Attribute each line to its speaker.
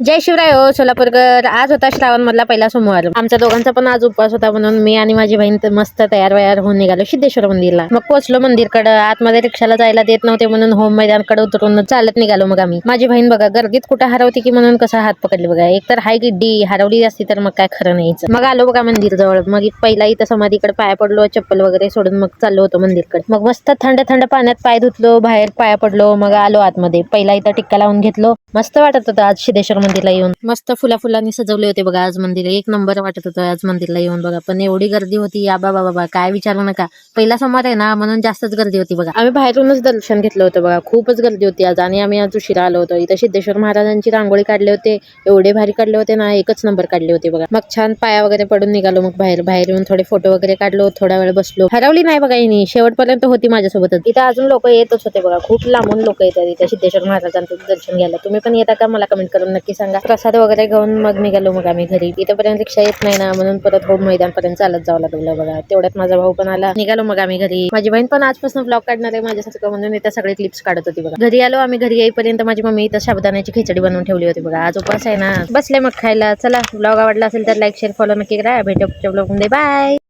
Speaker 1: जय शिवराय हो सोलापूरकर. आज होता श्रावण मधला पहिला सोमवार. आमच्या दोघांचा पण आज उपवास होता म्हणून मी आणि माझी बहीण मस्त तयार होऊन निघालो सिद्धेश्वर मंदिरला. मग पोहोचलो मंदिरकडे. आतमध्ये रिक्षाला जायला देत नव्हते म्हणून होम मैदानकडे उतरून चालत निघालो. मग आम्ही माझी बहीण बघा गर्दीत कुठे हरवती की म्हणून कसा हात पकडले बघा. एक तर हाय गिड्डी हरवली असती तर मग काय खरं नाहीच. मग आलो बघा मंदिर जवळ. मग पहिला इथं समाधीकडे पाया पडलो, चप्पल वगैरे सोडून मग चाललो होतो मंदिरकडे. मग मस्त थंड थंड पाण्यात पाय धुतलो, बाहेर पाया पडलो, मग आलो आतमध्ये. पहिला इथं टिक्का लावून घेतलो. मस्त वाटत होतं आज सिद्धेश्वर मंदिरला येऊन. मस्त फुलांनी सजवले होते बघा आज मंदिर. एक नंबर वाटत होतं आज मंदिरला येऊन बघा. पण एवढी गर्दी होती आबा बाबा काय विचारू नका. पहिला सोमवार आहे ना म्हणून जास्तच गर्दी होती बघा. आम्ही बाहेरूनच दर्शन घेतलं होतं बघा. खूपच गर्दी होती आज आणि आम्ही आज उशिरा आलो होतो. इथं सिद्धेश्वर महाराजांची रांगोळी काढले होते. एवढे भारी काढले होते ना, एकच नंबर काढले होते बघा. मग छान पाया वगैरे पडून निघालो. मग बाहेर येऊन थोडे फोटो वगैरे काढलो. थोडा वेळ बसलो. हरवली नाही बघा हिनी, शेवटपर्यंत होती माझ्यासोबतच. इथं अजून लोक येतच होते बघा. खूप लांबून लोक येतात इथं सिद्धेश्वर महाराजांचं दर्शन घ्यायला. तुम्ही पण येता का मला कमेंट करून नक्की सांगा. प्रसाद वगैरे घेऊन मग निघालो मग आम्ही घरी. इथपर्यंत रिक्षा येत नाही ना म्हणून परत होम मैदानपर्यंत चालत जावं लागलं बघा. तेवढ्यात माझा भाऊ पण आला. निघालो मग आम्ही घरी. माझी बहीण पण आजपासून व्लॉग काढणार आहे माझ्यासारखं म्हणून इथं सगळे क्लिप्स काढत होती बघा. घरी आलो आम्ही. घरी येईपर्यंत माझी मम्मी इथं साबुदाण्याची खिचडी बनवून ठेवली होती बघा. आज उपवास आहे ना. बसले मग खायला. चला व्लॉग आवडला असेल तर लाईक शेअर फॉलो नक्की करा. भेटू पुढच्या व्लॉग मध्ये. बाय.